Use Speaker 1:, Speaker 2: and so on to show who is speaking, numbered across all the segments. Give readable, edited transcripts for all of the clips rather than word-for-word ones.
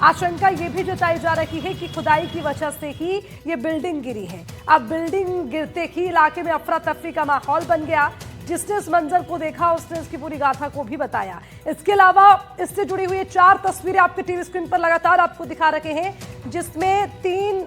Speaker 1: आशंका ये भी जताई जा रही है कि खुदाई की वजह से ही ये बिल्डिंग गिरी है। अब बिल्डिंग गिरते ही इलाके में अफरा तफरी का माहौल बन गया। जिसने इस मंजर को देखा उसने इसकी पूरी गाथा को भी बताया। इसके अलावा इससे जुड़ी हुई 4 तस्वीरें आपके टीवी स्क्रीन पर लगातार आपको दिखा रहे हैं, जिसमें 3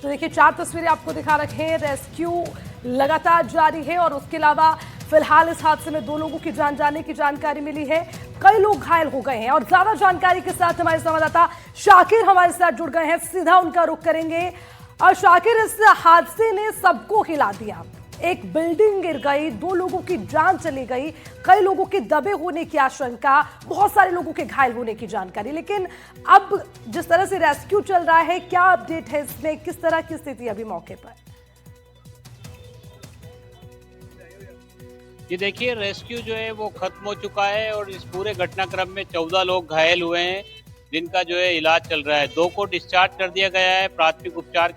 Speaker 1: तो देखिए 4 तस्वीरें आपको दिखा रखे हैं। रेस्क्यू लगातार जारी है और उसके अलावा फिलहाल इस हादसे में 2 लोगों की जान जाने की जानकारी मिली है। कई लोग घायल हो गए हैं और ज्यादा जानकारी के साथ हमारे संवाददाता शाकिर हमारे साथ जुड़ गए हैं। सीधा उनका रुख करेंगे। और शाकिर, इस हादसे ने सबको हिला दिया। एक बिल्डिंग गिर गई, 2 लोगों की जान चली गई, कई लोगों के दबे होने की आशंका, बहुत सारे लोगों के घायल होने की जानकारी। लेकिन अब जिस तरह से रेस्क्यू चल रहा है, क्या अपडेट है इसमें? किस तरह की स्थिति अभी मौके पर?
Speaker 2: ये देखिए, रेस्क्यू जो है वो खत्म हो चुका है और इस पूरे घटनाक्रम में 14 लोग घायल हुए हैं, जिनका जो है इलाज चल रहा है। 2 को डिस्चार्ज कर दिया गया है, प्राथमिक उपचार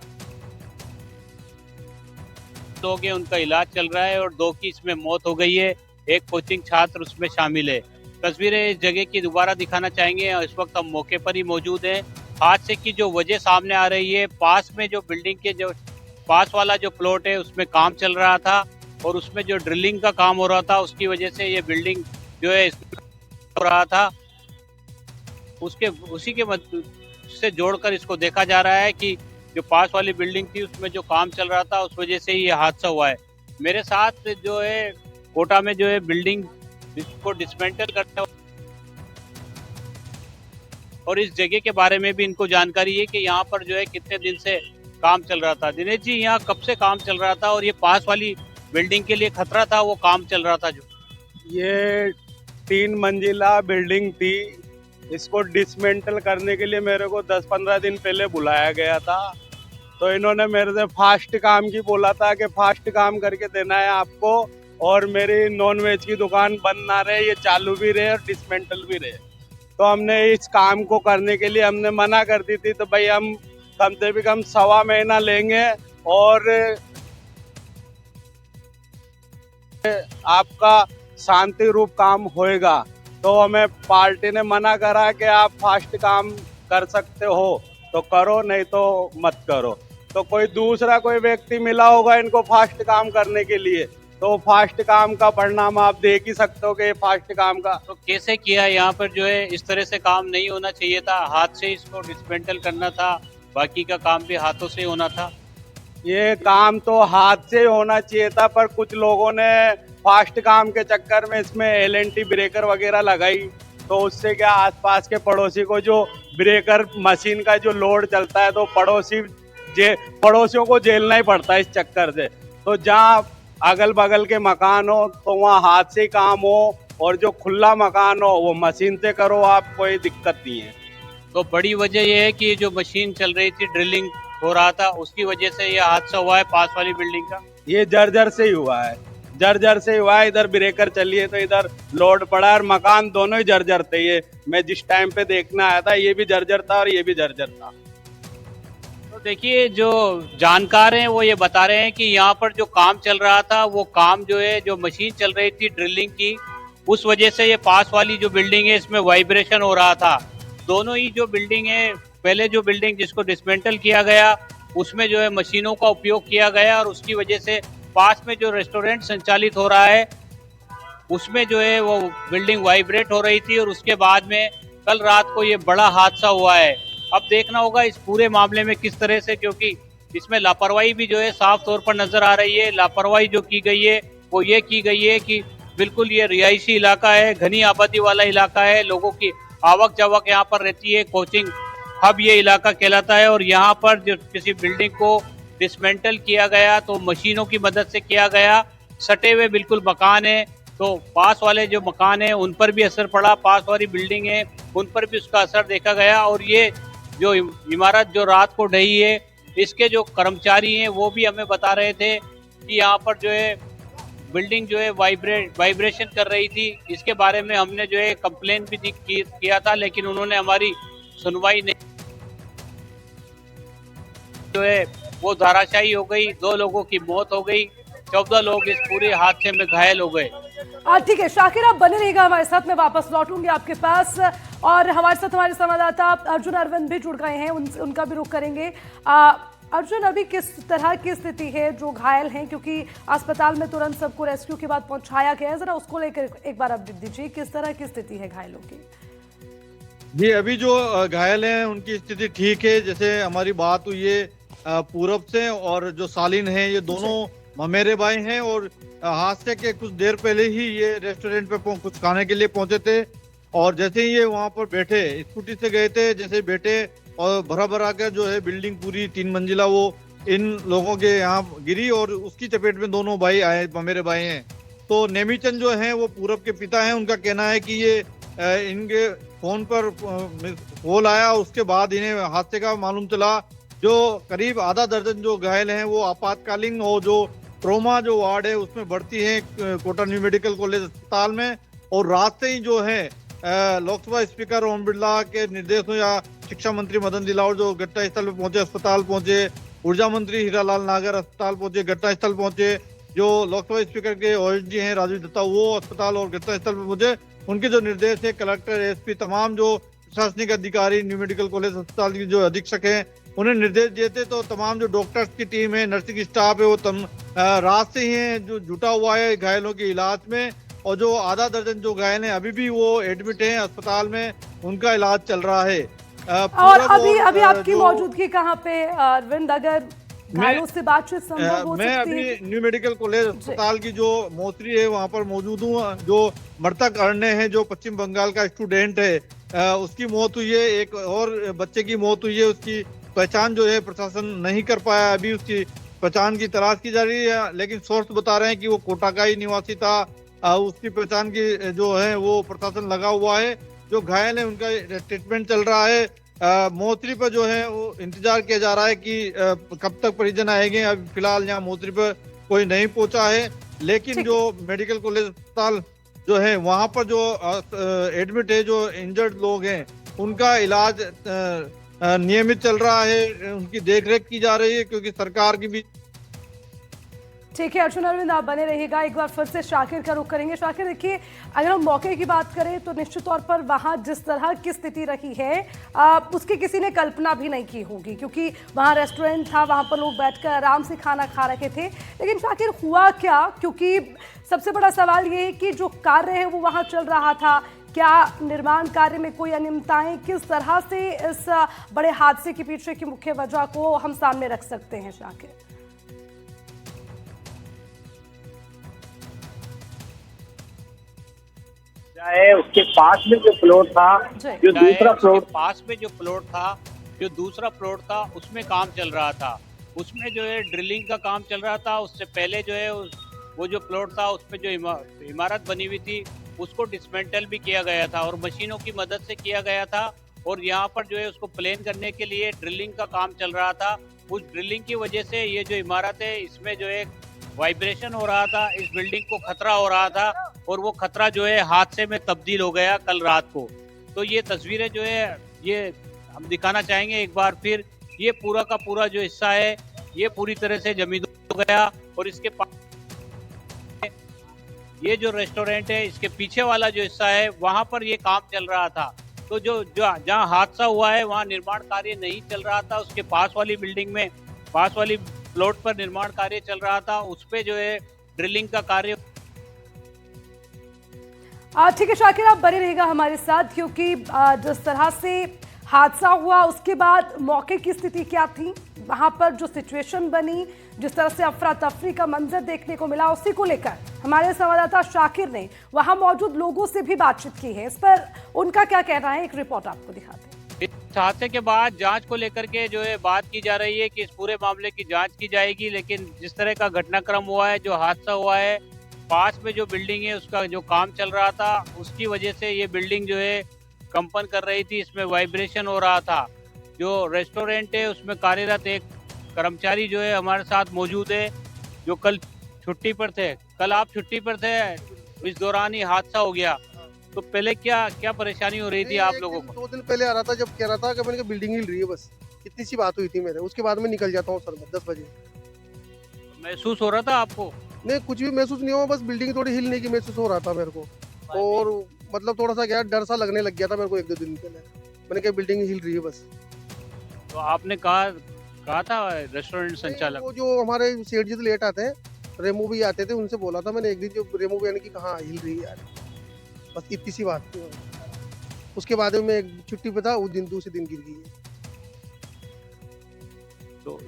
Speaker 2: हो गए, उनका इलाज चल रहा है और 2 की इसमें मौत हो गई है। एक कोचिंग छात्र उसमें शामिल है। तस्वीरें इस जगह की दोबारा दिखाना चाहेंगे। इस वक्त हम मौके पर ही मौजूद हैं। हादसे की जो वजह सामने आ रही है, पास में जो बिल्डिंग के जो पास वाला जो प्लॉट है उसमें काम चल रहा था और उसमें जो ड्रिलिंग का काम हो रहा था, उसकी वजह से ये बिल्डिंग जो है हो रहा था। उसी के से जोड़कर इसको देखा जा रहा है कि जो पास वाली बिल्डिंग थी उसमें जो काम चल रहा था, उस वजह से ही ये हादसा हुआ है। मेरे साथ जो है कोटा में जो है बिल्डिंग को डिसमेंटल करने और इस जगह के बारे में भी इनको जानकारी है कि यहाँ पर जो है कितने दिन से काम चल रहा था। दिनेश जी, यहाँ कब से काम चल रहा था और ये पास वाली बिल्डिंग के लिए खतरा था, वो काम चल रहा था? जो
Speaker 3: ये 3 मंजिला बिल्डिंग थी, इसको डिसमेंटल करने के लिए मेरे को 10-15 दिन पहले बुलाया गया था। तो इन्होंने मेरे से फास्ट काम की बोला था कि फास्ट काम करके देना है आपको और मेरी नॉन वेज की दुकान बंद ना रहे, ये चालू भी रहे और डिसमेंटल भी रहे। तो हमने इस काम को करने के लिए हमने मना कर दी थी। तो भाई हम कम से भी कम 1.25 महीना लेंगे और आपका शांति रूप काम होएगा। तो हमें पार्टी ने मना करा कि आप फास्ट काम कर सकते हो तो करो, नहीं तो मत करो। तो कोई व्यक्ति मिला होगा इनको फास्ट काम करने के लिए, तो फास्ट काम का परिणाम आप देख ही सकते हो कि फास्ट काम का।
Speaker 2: तो कैसे किया? यहाँ पर जो है इस तरह से काम नहीं होना चाहिए था, हाथ से इसको डिसमेंटल करना था, बाकी का काम भी हाथों से होना था।
Speaker 3: ये काम तो हाथ से होना चाहिए था, पर कुछ लोगों ने फास्ट काम के चक्कर में इसमें LNT ब्रेकर वगैरह लगाई। तो उससे क्या, आसपास के पड़ोसी को जो ब्रेकर मशीन का जो लोड चलता है, तो पड़ोसियों को झेलना ही पड़ता है इस चक्कर से। तो जहाँ अगल बगल के मकान हो तो वहाँ हाथ से काम हो, और जो खुला मकान हो वो मशीन से करो, आप कोई दिक्कत नहीं है।
Speaker 2: तो बड़ी वजह यह है कि जो मशीन चल रही थी, ड्रिलिंग हो रहा था, उसकी वजह से ये हादसा हुआ है पास वाली बिल्डिंग का।
Speaker 3: ये जर्जर से ही हुआ है, जर्जर से हुआ है। इधर ब्रेकर चली है तो इधर लोड पड़ा है और मकान दोनों ही जर्जर थे। ये मैं जिस टाइम पे देखने आया था, ये भी जर्जर था और ये भी जर्जर था।
Speaker 2: तो देखिए, जो जानकार हैं वो ये बता रहे हैं कि यहाँ पर जो काम चल रहा था, वो काम जो है, जो मशीन चल रही थी ड्रिलिंग की, उस वजह से ये पास वाली जो बिल्डिंग है इसमें वाइब्रेशन हो रहा था। दोनों ही जो बिल्डिंग है, पहले जो बिल्डिंग जिसको डिसमेंटल किया गया उसमें जो है मशीनों का उपयोग किया गया और उसकी वजह से पास में जो रेस्टोरेंट संचालित हो रहा है उसमें जो है वो बिल्डिंग वाइब्रेट हो रही थी और उसके बाद में कल रात को ये बड़ा हादसा हुआ है। अब देखना होगा इस पूरे मामले में किस तरह से, क्योंकि इसमें लापरवाही भी जो है साफ तौर पर नजर आ रही है। लापरवाही जो की गई है वो ये की गई है कि बिल्कुल ये रिहायशी इलाका है, घनी आबादी वाला इलाका है, लोगों की आवक जावक यहाँ पर रहती है, कोचिंग हब ये इलाका कहलाता है। और यहाँ पर जो किसी बिल्डिंग को डिसमेंटल किया गया तो मशीनों की मदद से किया गया। सटे हुए बिल्कुल मकान है, तो पास वाले जो मकान है उन पर भी असर पड़ा, पास वाली बिल्डिंग है उन पर भी उसका असर देखा गया। और ये जो इमारत जो रात को ढही है, इसके जो कर्मचारी हैं वो भी हमें बता रहे थे कि यहाँ पर जो है बिल्डिंग जो है वाइब्रेशन कर रही थी। इसके बारे में हमने जो है कंप्लेन भी किया था, लेकिन उन्होंने हमारी सुनवाई नहीं, जो है वो धाराशायी हो गई। 2 लोगों की मौत हो गई, 14 लोग इस पूरे हादसे में घायल हो गए।
Speaker 1: ठीक है शाकिर, आप बने रहिएगा हमारे साथ, मैं वापस लौटूंगी आपके पास। और हमारे साथ हमारे संवाददाता अर्जुन अरविंद भी जुड़ गए हैं, उनका भी रुख करेंगे। अर्जुन, अभी किस तरह की स्थिति है जो घायल हैं, क्योंकि अस्पताल में तुरंत सबको रेस्क्यू के बाद पहुंचाया गया है, जरा उसको लेकर एक बार अपडेट दीजिए, किस तरह की स्थिति है घायलों की?
Speaker 4: जी, अभी जो घायल हैं उनकी स्थिति ठीक है। जैसे हमारी बात हुई है पूरब से, और जो सालिन है ये दोनों ममेरे भाई हैं, और हादसे के कुछ देर पहले ही ये रेस्टोरेंट पे कुछ खाने के लिए पहुंचे थे, और जैसे ही ये वहां पर बैठे, स्कूटी से गए थे, जैसे बैठे और भरा भरा कर जो है बिल्डिंग पूरी 3 मंजिला वो इन लोगों के यहाँ गिरी, और उसकी चपेट में दोनों भाई आए, ममेरे भाई हैं। तो नेमीचंद जो हैं वो पूरब के पिता हैं, उनका कहना है कि ये इनके फोन पर कॉल आया, उसके बाद इन्हें हादसे का मालूम चला। जो करीब आधा दर्जन जो घायल हैं वो आपातकालीन और जो ट्रोमा जो वार्ड है उसमें भर्ती हैं कोटा न्यू मेडिकल कॉलेज अस्पताल में। और रात से ही जो है लोकसभा स्पीकर ओम बिरला के निर्देशों या शिक्षा मंत्री मदन दिलावर जो घटनास्थल पर पहुंचे, अस्पताल पहुंचे, ऊर्जा मंत्री हीरालाल नागर अस्पताल पहुंचे, घटनास्थल पहुंचे, जो लोकसभा स्पीकर के ओएसडी हैं राजीव दत्ता वो अस्पताल और घटनास्थल पर पहुंचे। उनके जो निर्देश है कलेक्टर, एसपी, तमाम जो प्रशासनिक अधिकारी, न्यू मेडिकल कॉलेज अस्पताल के जो अधीक्षक हैं उन्हें निर्देश दिए थे। तो तमाम जो डॉक्टर्स की टीम है, नर्सिंग स्टाफ है, वो रात से ही है जो जुटा हुआ है घायलों के इलाज में। और जो आधा दर्जन जो घायल हैं अभी भी वो एडमिट हैं अस्पताल में, उनका इलाज चल रहा है।
Speaker 1: और अभी आपकी मौजूदगी कहाँ पे अरविंद, अगर घायलों से बातचीत संभव हो सकती है?
Speaker 4: मैं अभी न्यू मेडिकल कॉलेज अस्पताल की जो मोसरी है वहाँ पर मौजूद हूँ। जो मृतक अरण्य है जो पश्चिम बंगाल का स्टूडेंट है, उसकी मौत हुई है। एक और बच्चे की मौत हुई है, उसकी पहचान जो है प्रशासन नहीं कर पाया, अभी उसकी पहचान की तलाश की जा रही है। लेकिन सोर्स बता रहे हैं कि वो कोटा का ही निवासी था। उसकी पहचान की जो है वो प्रशासन लगा हुआ है। जो घायल है उनका ट्रीटमेंट चल रहा है। मोतरी पर जो है वो इंतजार किया जा रहा है कि कब तक परिजन आएंगे। अभी फिलहाल यहाँ मोतरी पर कोई नहीं पहुंचा है, लेकिन जो मेडिकल कॉलेज अस्पताल जो है वहां पर जो एडमिट है, जो इंजर्ड लोग हैं, उनका इलाज नियमित चल रहा है, उनकी देखरेख की जा रही है, क्योंकि सरकार की भी।
Speaker 1: ठीक है अर्जुन अरविंद, आप बने रहिएगा। एक बार फिर से शाकिर का रुख करेंगे। शाकिर, देखिए अगर हम मौके की बात करें तो निश्चित तौर पर वहां जिस तरह की स्थिति रही है उसकी किसी ने कल्पना भी नहीं की होगी, क्योंकि वहां रेस्टोरेंट था, वहां पर लोग बैठकर आराम से खाना खा रहे थे। लेकिन शाकिर हुआ क्या? क्योंकि सबसे बड़ा सवाल ये है कि जो कार्य है वो वहां चल रहा था, क्या निर्माण कार्य में कोई अनियमितताएं, किस तरह से इस बड़े हादसे के पीछे की मुख्य वजह को हम सामने रख सकते हैं शाकिर?
Speaker 5: उसके पास में जो प्लॉट था, जो दूसरा प्लॉट
Speaker 2: पास में जो दूसरा प्लॉट था उसमें काम चल रहा था। उसमें जो है ड्रिलिंग का काम चल रहा था। उससे पहले जो है वो जो प्लॉट था उसमें जो इमारत बनी हुई थी उसको डिसमेंटल भी किया गया था और मशीनों की मदद से किया गया था। और यहाँ पर जो है उसको प्लेन करने के लिए ड्रिलिंग का काम चल रहा था। उस ड्रिलिंग की वजह से ये जो इमारत है इसमें जो है वाइब्रेशन हो रहा था, इस बिल्डिंग को खतरा हो रहा था, और वो खतरा जो है हादसे में तब्दील हो गया कल रात को। तो ये तस्वीरें जो है ये हम दिखाना चाहेंगे एक बार फिर। ये पूरा का पूरा जो हिस्सा है ये पूरी तरह से जमींदोज हो गया, और इसके पास ये जो रेस्टोरेंट है इसके पीछे वाला जो हिस्सा है वहां पर ये काम चल रहा था। तो जो जहाँ हादसा हुआ है वहाँ निर्माण कार्य नहीं चल रहा था। उसके पास वाली बिल्डिंग में, पास वाली प्लॉट पर निर्माण कार्य चल रहा था, उस पे जो है ड्रिलिंग का कार्य।
Speaker 1: ठीक है शाकिर, आप बने रहेगा हमारे साथ, क्योंकि जिस तरह से हादसा हुआ उसके बाद मौके की स्थिति क्या थी, वहां पर जो सिचुएशन बनी, जिस तरह से अफरा तफरी का मंजर देखने को मिला, उसी को लेकर हमारे संवाददाता शाकिर ने वहां मौजूद लोगों से भी बातचीत की है। इस पर उनका क्या कहना है, एक रिपोर्ट आपको दिखाते हैं।
Speaker 2: इस हादसे के बाद जांच को लेकर के जो है बात की जा रही है कि इस पूरे मामले की जांच की जाएगी। लेकिन जिस तरह का घटनाक्रम हुआ है, जो हादसा हुआ है, पास में जो बिल्डिंग है उसका जो काम चल रहा था उसकी वजह से ये बिल्डिंग जो है कंपन कर रही थी, इसमें वाइब्रेशन हो रहा था। जो रेस्टोरेंट है उसमें कार्यरत एक कर्मचारी जो है हमारे साथ मौजूद है, जो कल छुट्टी पर थे। कल आप छुट्टी पर थे, इस दौरान ही हादसा हो गया। तो पहले क्या परेशानी हो रही थी आप लोगों को?
Speaker 6: 2 दिन पहले आ रहा था, जब कह रहा था कि मैंने बिल्डिंग हिल रही है, बस इतनी सी बात हुई थी मेरे। उसके बाद में निकल जाता हूँ सर, 10 बजे।
Speaker 2: महसूस हो रहा था आपको?
Speaker 6: नहीं कुछ भी महसूस नहीं हुआ, बस बिल्डिंग थोड़ी हिलने की महसूस हो रहा था मेरे को। और मतलब थोड़ा सा क्या डर सा लगने लग गया था मेरे को 1-2 दिन पहले। मैंने कहा बिल्डिंग हिल रही है बस।
Speaker 2: तो आपने कहा था रेस्टोरेंट संचालक?
Speaker 6: वो जो हमारे सेठ जी तो लेट आते हैं, रेमो भी आते थे, उनसे बोला था मैंने एक दिन, जो रेमो भी आने की कहाँ हिल रही है यार, बस इतनी सी बात थी। उसके बाद में मैं एक छुट्टी पे था, उस दिन दूसरे दिन गिर गई है।
Speaker 2: तो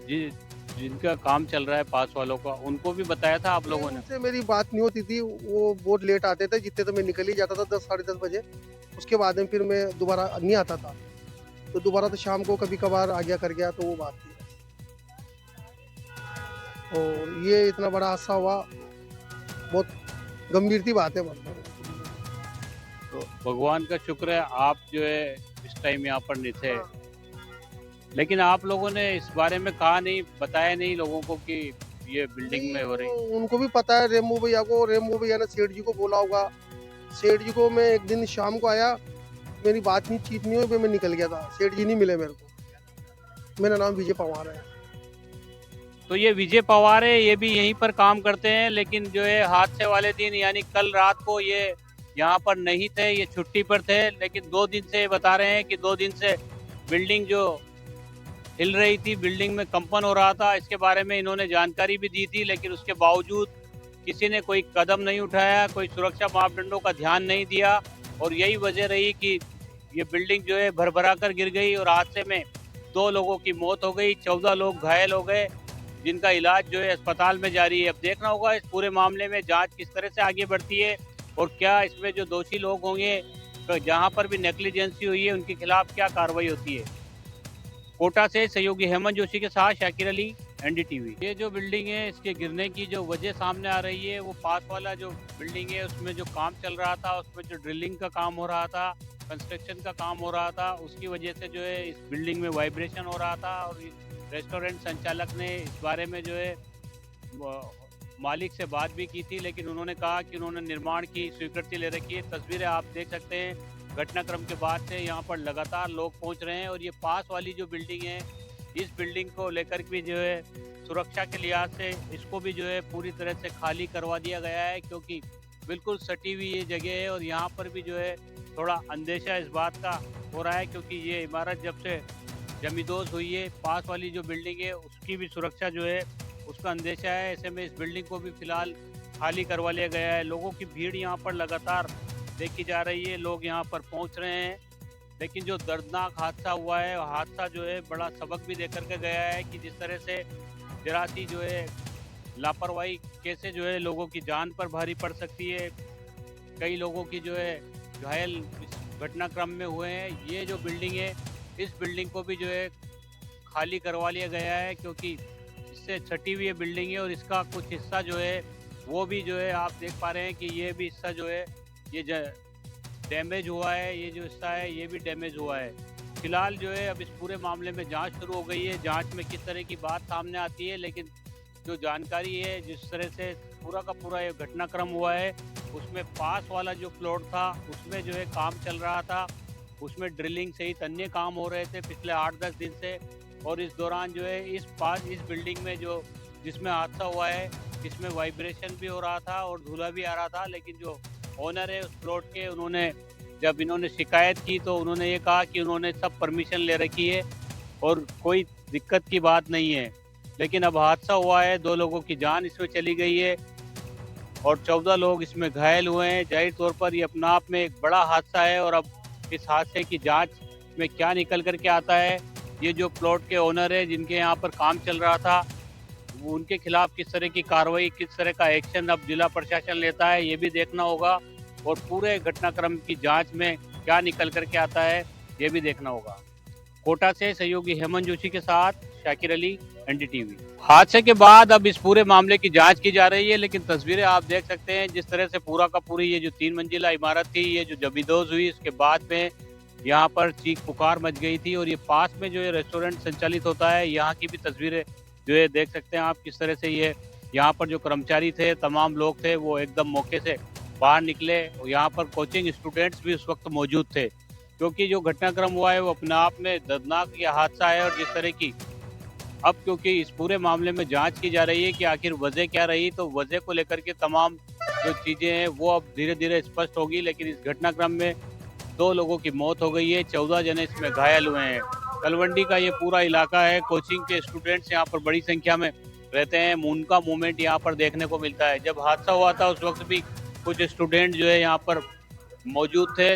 Speaker 2: जिनका काम चल रहा है पास वालों का, उनको भी बताया था आप लोगों ने?
Speaker 6: उनसे मेरी बात नहीं होती थी, वो बहुत लेट आते थे, जितने तो मैं निकल ही जाता था 10 साढ़े 10 बजे। उसके बाद में फिर मैं दोबारा नहीं आता था, तो दोबारा तो शाम को कभी कभार आ गया कर गया, तो वो बात थी। और ये इतना बड़ा हादसा हुआ, बहुत गंभीर सी बात है। मतलब
Speaker 2: तो भगवान का शुक्र है आप जो है इस टाइम यहाँ पर नहीं थे। लेकिन आप लोगों ने इस बारे में कहा नहीं, बताया नहीं लोगों को कि ये बिल्डिंग में हो रही?
Speaker 6: उनको भी पता है, रेमो भैया को, रेमो भैया ने सेठ जी को बोला होगा। सेठ जी को मैं एक दिन शाम को आया, मेरी बात नहीं चीत नहीं हुई, मैं निकल गया था, सेठ जी नहीं मिले मेरे को। मेरा नाम विजय पवार है।
Speaker 2: तो ये विजय पवार है, ये भी यहीं पर काम करते हैं, लेकिन जो है हादसे वाले दिन यानी कल रात को ये यहाँ पर नहीं थे, ये छुट्टी पर थे। लेकिन 2 दिन से बता रहे हैं कि 2 दिन से बिल्डिंग जो हिल रही थी, बिल्डिंग में कंपन हो रहा था, इसके बारे में इन्होंने जानकारी भी दी थी। लेकिन उसके बावजूद किसी ने कोई कदम नहीं उठाया, कोई सुरक्षा मापदंडों का ध्यान नहीं दिया, और यही वजह रही कि ये बिल्डिंग जो है भरभरा कर गिर गई और हादसे में 2 लोगों की मौत हो गई, 14 लोग घायल हो गए, जिनका इलाज जो है अस्पताल में जारी है। अब देखना होगा इस पूरे मामले में जांच किस तरह से आगे बढ़ती है, और क्या इसमें जो दोषी लोग होंगे, तो जहां पर भी नेग्लिजेंसी हुई है, उनके खिलाफ क्या कार्रवाई होती है। कोटा से सहयोगी हेमंत जोशी के साथ शाकिर अली, एनडीटीवी। ये जो बिल्डिंग है, इसके गिरने की जो वजह सामने आ रही है, वो पास वाला जो बिल्डिंग है उसमें जो काम चल रहा था, उसमें जो ड्रिलिंग का काम हो रहा था, कंस्ट्रक्शन का काम हो रहा था, उसकी वजह से जो है इस बिल्डिंग में वाइब्रेशन हो रहा था। और रेस्टोरेंट संचालक ने इस बारे में जो है मालिक से बात भी की थी, लेकिन उन्होंने कहा कि उन्होंने निर्माण की स्वीकृति ले रखी है। तस्वीरें आप देख सकते हैं, घटनाक्रम के बाद से यहाँ पर लगातार लोग पहुँच रहे हैं। और ये पास वाली जो बिल्डिंग है, इस बिल्डिंग को लेकर भी जो है सुरक्षा के लिहाज से इसको भी जो है पूरी तरह से खाली करवा दिया गया है, क्योंकि बिल्कुल सटी हुई ये जगह है। और यहाँ पर भी जो है थोड़ा अंदेशा इस बात का हो रहा है, क्योंकि ये इमारत जब से जमींदोज हुई है, पास वाली जो बिल्डिंग है उसकी भी सुरक्षा जो है उसका अंदेशा है। ऐसे में इस बिल्डिंग को भी फिलहाल खाली करवा लिया गया है। लोगों की भीड़ यहाँ पर लगातार देखी जा रही है, लोग यहाँ पर पहुँच रहे हैं। लेकिन जो दर्दनाक हादसा हुआ है, हादसा जो है बड़ा सबक भी दे करके गया है कि जिस तरह से जरा सी जो है लापरवाही कैसे जो है लोगों की जान पर भारी पड़ सकती है। कई लोगों की जो है घायल इस घटनाक्रम में हुए हैं। ये जो बिल्डिंग है, इस बिल्डिंग को भी जो है खाली करवा लिया गया है, क्योंकि इससे छटी हुई बिल्डिंग है और इसका कुछ हिस्सा जो है वो भी जो है आप देख पा रहे हैं कि ये भी हिस्सा जो है ये डैमेज हुआ है। ये जो हिस्सा है ये भी डैमेज हुआ है। फिलहाल जो है अब इस पूरे मामले में जांच शुरू हो गई है। जांच में किस तरह की बात सामने आती है, लेकिन जो जानकारी है, जिस तरह से पूरा का पूरा ये घटनाक्रम हुआ है, उसमें पास वाला जो प्लॉट था उसमें जो है काम चल रहा था, उसमें ड्रिलिंग सहित अन्य काम हो रहे थे पिछले 8-10 दिन से। और इस दौरान जो है इस बिल्डिंग में जो जिसमें हादसा हुआ है, इसमें वाइब्रेशन भी हो रहा था और धुआं भी आ रहा था। लेकिन जो ओनर है उस प्लॉट के, उन्होंने जब इन्होंने शिकायत की तो उन्होंने ये कहा कि उन्होंने सब परमिशन ले रखी है और कोई दिक्कत की बात नहीं है। लेकिन अब हादसा हुआ है, 2 लोगों की जान इसमें चली गई है और 14 लोग इसमें घायल हुए हैं। जाहिर तौर पर ये अपने आप में एक बड़ा हादसा है। और अब इस हादसे की जांच में क्या निकल करके आता है, ये जो प्लॉट के ओनर है जिनके यहाँ पर काम चल रहा था, उनके खिलाफ किस तरह की कार्रवाई, किस तरह का एक्शन अब जिला प्रशासन लेता है, ये भी देखना होगा। और पूरे घटनाक्रम की जांच में क्या निकल करके आता है, ये भी देखना होगा। कोटा से सहयोगी हेमंत जोशी के साथ शाकिर अली, एनडीटीवी। हादसे के बाद अब इस पूरे मामले की जांच की जा रही है, लेकिन तस्वीरें आप देख सकते हैं जिस तरह से पूरा का पूरी ये जो 3 मंजिला इमारत थी, ये जो जमींदोज हुई, इसके बाद में यहाँ पर चीख पुकार मच गई थी। और ये पास में जो है रेस्टोरेंट संचालित होता है, यहाँ की भी तस्वीरें जो है देख सकते हैं आप किस तरह से ये यहाँ पर जो कर्मचारी थे, तमाम लोग थे, वो एकदम मौके से बाहर निकले। और यहाँ पर कोचिंग स्टूडेंट्स भी उस वक्त मौजूद थे, क्योंकि जो घटनाक्रम हुआ है वो अपने आप में दर्दनाक यह हादसा है। और जिस तरह की अब क्योंकि इस पूरे मामले में जांच की जा रही है कि आखिर वजह क्या रही, तो वजह को लेकर के तमाम जो चीजें हैं वो अब धीरे धीरे स्पष्ट होगी। लेकिन इस घटनाक्रम में 2 लोगों की मौत हो गई है, 14 जने इसमें घायल हुए हैं। तलवंडी का ये पूरा इलाका है, कोचिंग के स्टूडेंट्स यहाँ पर बड़ी संख्या में रहते हैं। उनका मूवमेंट यहाँ पर देखने को मिलता है। जब हादसा हुआ था उस वक्त भी कुछ स्टूडेंट जो है यहाँ पर मौजूद थे।